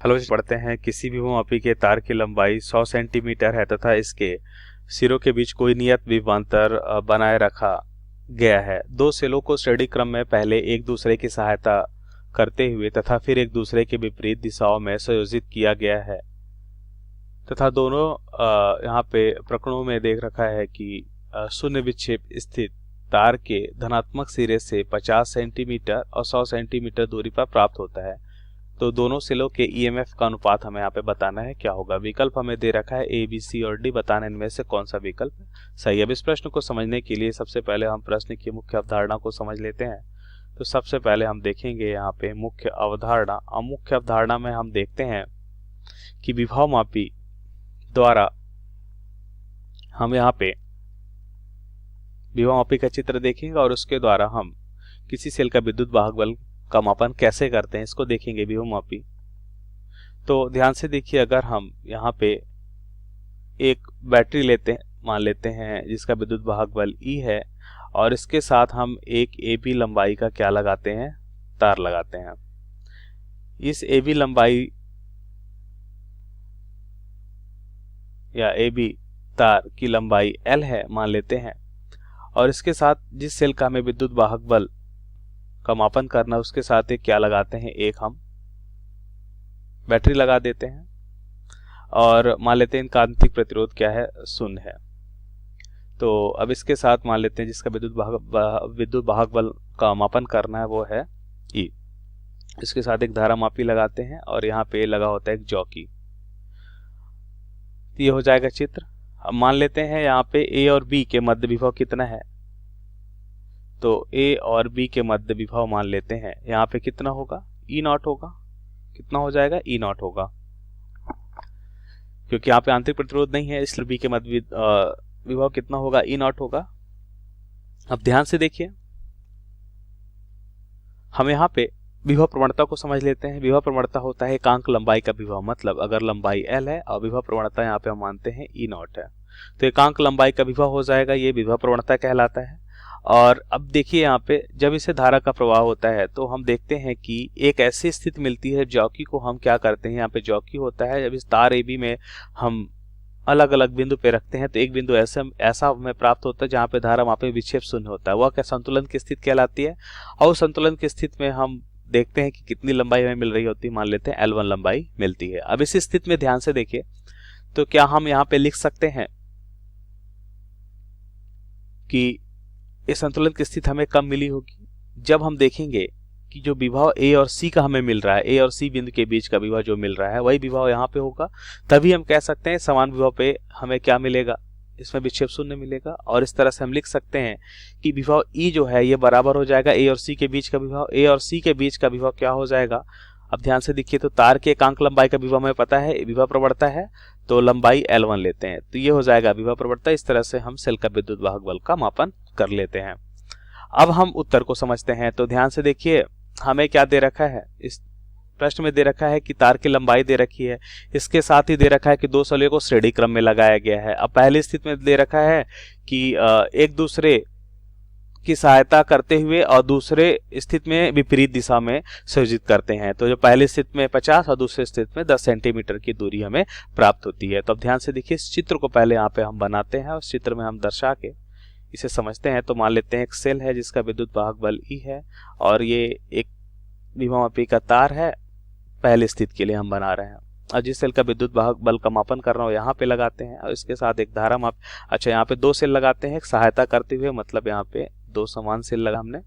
Hello, पढ़ते हैं किसी भी भूमापी के तार की लंबाई 100 सेंटीमीटर है तथा इसके सिरों के बीच कोई नियत विभवांतर बनाए रखा गया है। दो सेलों को श्रेणी क्रम में पहले एक दूसरे की सहायता करते हुए तथा फिर एक दूसरे के विपरीत दिशाओं में संयोजित किया गया है तथा दोनों यहाँ पे प्रकरणों में देख रखा है कि शून्य विक्षेप स्थित तार के धनात्मक सिरे से 50 सेंटीमीटर और 100 सेंटीमीटर दूरी पर प्राप्त होता है। तो दोनों सेलों के ईएमएफ का अनुपात हमें यहाँ पे बताना है क्या होगा। विकल्प हमें दे रखा है ए, बी, सी और डी। बताना इनमें से कौन सा विकल्प सही है। अब इस प्रश्न को समझने के लिए सबसे पहले हम प्रश्न की मुख्य अवधारणा को समझ लेते हैं। तो सबसे पहले हम देखेंगे यहाँ पे मुख्य अवधारणा। और मुख्य अवधारणा में हम देखते हैं कि विभवमापी द्वारा हम यहाँ पे विभवमापी का चित्र देखेंगे और उसके द्वारा हम किसी सेल का विद्युत वाहक बल का मापन कैसे करते हैं इसको देखेंगे विभवमापी। तो ध्यान से देखिए, अगर हम यहाँ पे एक बैटरी लेते हैं, मान लेते हैं जिसका विद्युत वाहक बल E है और इसके साथ हम एक AB लंबाई का क्या लगाते हैं, तार लगाते हैं। इस AB लंबाई या AB तार की लंबाई L है मान लेते हैं और इसके साथ जिस सेल का हमें विद्युत वाहक बल का मापन करना है उसके साथ एक क्या लगाते हैं, एक हम बैटरी लगा देते हैं और मान लेते हैं इनका आंतरिक प्रतिरोध क्या है, 0 है। तो अब इसके साथ मान लेते हैं जिसका विद्युत वाहक बल का मापन करना है वो है E। इसके साथ एक धारा मापी लगाते हैं और यहाँ पे लगा होता है एक जॉकी। तो ये हो जाएगा चित्र। अब मान लेते हैं यहाँ पे A और B के मध्य विभव कितना है, तो A और B के मध्य विभव मान लेते हैं यहाँ पे कितना होगा, E0 होगा। कितना हो जाएगा, E0 होगा, क्योंकि यहाँ पे आंतरिक प्रतिरोध नहीं है इसलिए B के मध्य विभव कितना होगा, E0 होगा। अब ध्यान से देखिए, हम यहाँ पे विभव प्रवणता को समझ लेते हैं। विभव प्रवणता होता है एकांक लंबाई का विभव, मतलब अगर लंबाई L है और विभव प्रवणता यहाँ पे हम मानते हैं E0 है तो एकांक लंबाई का विभव हो जाएगा, ये विभव प्रवणता कहलाता है। और अब देखिए यहाँ पे जब इसे धारा का प्रवाह होता है तो हम देखते हैं कि एक ऐसी स्थिति मिलती है, जॉकी को हम क्या करते हैं, यहाँ पे जॉकी होता है, जब इस तार AB में हम अलग अलग बिंदु पे रखते हैं तो एक बिंदु ऐसा हमें प्राप्त होता है जहाँ पे धारा वहाँ पे विक्षेप शून्य होता है। वह क्या संतुलन की स्थिति कहलाती है। और संतुलन की स्थिति में हम देखते हैं कि कितनी लंबाई हमें मिल रही होती है, मान लेते हैं L1 लंबाई मिलती है। अब इस स्थिति में ध्यान से देखिए, तो क्या हम यहाँ पे लिख सकते हैं कि इस संतुलन की स्थिति हमें कब मिली होगी, जब हम देखेंगे कि जो विभव A और C का हमें मिल रहा है, A और C बिंदु के बीच का विभव जो मिल रहा है वही विभव यहाँ पे होगा। तभी हम कह सकते हैं समान विभव पे हमें क्या मिलेगा, इसमें विक्षेप शून्य मिलेगा। और इस तरह से हम लिख सकते हैं कि विभव E जो है ये बराबर हो जाएगा A और C के बीच का विभव। A और C के बीच का विभव क्या हो जाएगा, अब ध्यान से देखिए, तो तार के एकांक लंबाई का विभव हमें पता है, विभव प्रवणता है तो लंबाई L1 लेते हैं, तो ये हो जाएगा विभव प्रवणता। इस तरह से हम सेल का विद्युत वाहक बल का मापन कर लेते हैं। अब हम उत्तर को समझते हैं। तो ध्यान से देखिए, हमें क्या दे रखा है, इस प्रश्न में दे रखा है कि तार की लंबाई दे रखी है, इसके साथ ही दे रखा है कि दो सलियों को श्रेणी क्रम में लगाया गया है। अब पहली स्थिति में दे रखा है कि एक दूसरे की सहायता करते हुए और दूसरे स्थिति में विपरीत दिशा में संयोजित करते हैं। तो जो पहली स्थिति में 50 और दूसरी स्थिति में 10 सेंटीमीटर की दूरी हमें प्राप्त होती है। तो अब ध्यान से देखिए, इस चित्र को पहले यहाँ पे हम बनाते हैं और इस चित्र में हम दर्शा के इसे समझते हैं। तो मान लेते हैं एक सेल है जिसका विद्युत वाहक बल E है और ये एक विभवमापी का तार है, पहली स्थिति के लिए हम बना रहे हैं। और जिस सेल का विद्युत वाहक बल का मापन कर रहा हूँ यहाँ पे लगाते हैं और इसके साथ एक धारा माप, अच्छा यहाँ पे दो सेल लगाते हैं एक सहायता करते हुए, मतलब यहाँ पे दो समान सेल लगा, हमने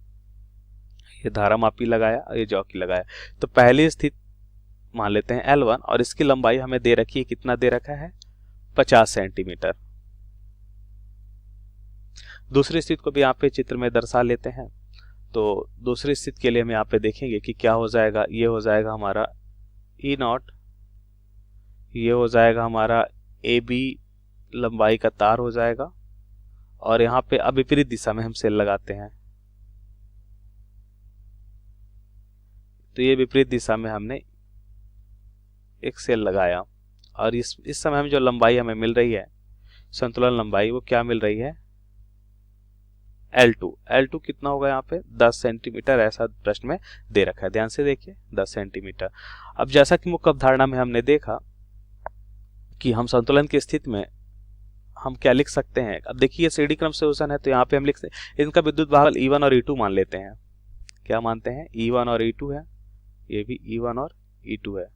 ये धारा मापी लगाया और ये जॉकी लगाया। तो पहली स्थिति मान लेते हैं L1 और इसकी लंबाई हमें दे रखी है, कितना दे रखा है, 50 सेंटीमीटर। दूसरी स्थिति को भी यहाँ पे चित्र में दर्शा लेते हैं। तो दूसरी स्थिति के लिए हम यहाँ पे देखेंगे कि क्या हो जाएगा, ये हो जाएगा हमारा E0, ये हो जाएगा हमारा AB लंबाई का तार हो जाएगा और यहाँ पे अब विपरीत दिशा में हम सेल लगाते हैं। तो ये विपरीत दिशा में हमने एक सेल लगाया और इस समय हम जो लंबाई हमें मिल रही है, संतुलन लंबाई, वो क्या मिल रही है, L2 कितना होगा यहाँ पे 10 सेंटीमीटर, ऐसा प्रश्न में दे रखा है, ध्यान से देखिए 10 सेंटीमीटर। अब जैसा कि मुख्य अवधारणा में हमने देखा कि हम संतुलन की स्थिति में हम क्या लिख सकते हैं। अब देखिए श्रेणी क्रम सॉल्यूशन है, तो यहाँ पे हम लिख सकते हैं इनका विद्युत भागफल E1 और E2 मान लेते हैं। क्या मानते हैं? E1 और E2 है, ये भी E1 और E2 है।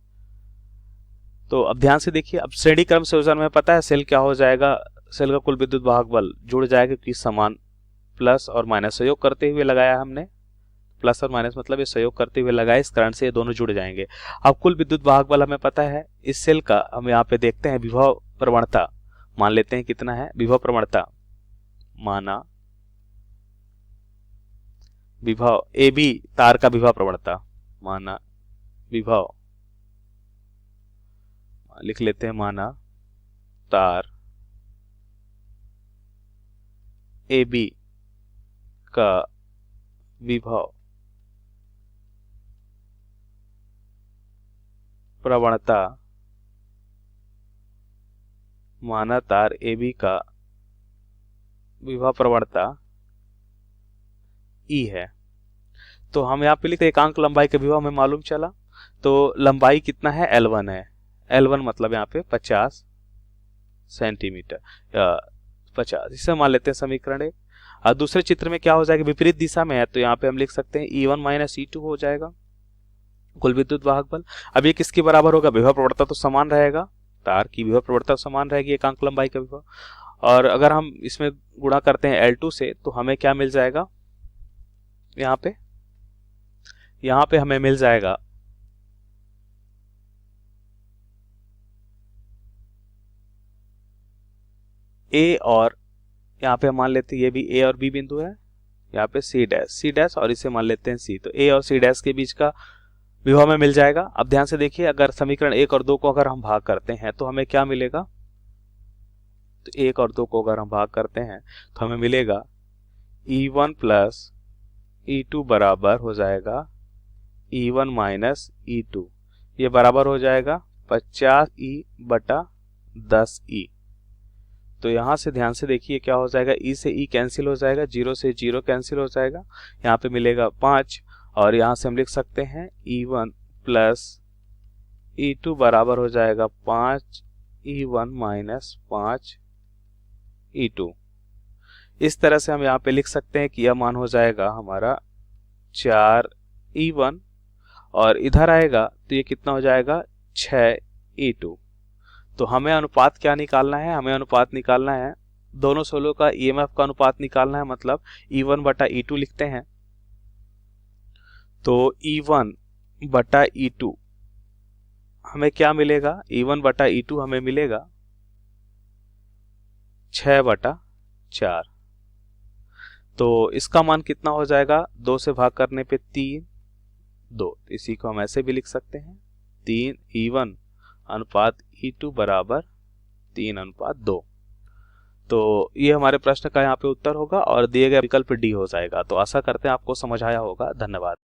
तो अब ध्यान से देखिए, अब श्रेणी क्रम सॉल्यूशन में पता है सेल क्या हो जाएगा, सेल का कुल विद्युत भागफल जुड़ जाएगा, क्योंकि समान प्लस और माइनस सहयोग करते हुए लगाया हमने, प्लस और माइनस मतलब ये सहयोग करते हुए लगाए, इस कारण से ये दोनों जुड़ जाएंगे। अब कुल विद्युत भागफल हमें पता है, इस सेल का हम यहाँ पे देखते हैं विभव प्रवणता मान लेते हैं, कितना है विभव प्रवणता, माना विभव AB तार का विभव प्रवणता, माना विभव, लिख लेते हैं माना तार AB का विभव प्रवणता, माना तार AB का विभव प्रवणता E है। तो हम यहाँ पे लिखते एकांक लंबाई का विभव हमें मालूम चला, तो लंबाई कितना है L1 है, L1 मतलब यहाँ पे 50 सेंटीमीटर, 50, इसे मान लेते हैं समीकरण 1। और दूसरे चित्र में क्या हो जाएगा, विपरीत दिशा में है, तो यहाँ पे हम लिख सकते हैं E1 माइनस E2 हो जाएगा कुल विद्युत भागफल। अब ये किसके बराबर होगा, विभव प्रवणता तो समान रहेगा, तार की विभव प्रवणता समान रहेगी एकांक लंबाई का विभव, और अगर हम इसमें गुणा करते हैं L2 से तो हमें क्या मिल जाएगा, यहाँ पे हमें मिल जाएगा A, और यहाँ पे मान लेते हैं ये भी A और B बिंदु है, यहाँ पे C डैश और इसे मान लेते हैं C, तो A और C डैश के बीच का विभव में मिल जाएगा। अब ध्यान से देखिए, अगर समीकरण 1 और 2 को अगर हम भाग करते हैं तो हमें क्या मिलेगा, तो 1 और 2 को अगर हम भाग करते हैं तो हमें मिलेगा E1 प्लस E2 बराबर हो जाएगा E1 माइनस E2, ये बराबर हो जाएगा 50E बटा 10E। तो यहाँ से ध्यान से देखिए क्या हो जाएगा, E से E कैंसिल हो जाएगा, 0 से 0 कैंसिल हो जाएगा, यहाँ पे मिलेगा 5, और यहाँ से हम लिख सकते हैं E1 प्लस E2 बराबर हो जाएगा 5E1 माइनस 5E2। इस तरह से हम यहाँ पे लिख सकते हैं कि यह मान हो जाएगा हमारा 4E1, और इधर आएगा तो ये कितना हो जाएगा 6E2। तो हमें अनुपात क्या निकालना है, हमें अनुपात निकालना है दोनों सोलों का EMF का अनुपात निकालना है, मतलब E1 बटा E2 लिखते हैं। तो E1 बटा E2 हमें क्या मिलेगा, E1 बटा E2 हमें मिलेगा 6 बटा 4। तो इसका मान कितना हो जाएगा, 2 से भाग करने पे 3, 2, इसी को हम ऐसे भी लिख सकते हैं 3 E1 अनुपात E2 बराबर 3:2। तो ये हमारे प्रश्न का यहाँ पे उत्तर होगा, और दिए गए विकल्प डी हो जाएगा। तो आशा करते हैं आपको समझ आया होगा। धन्यवाद।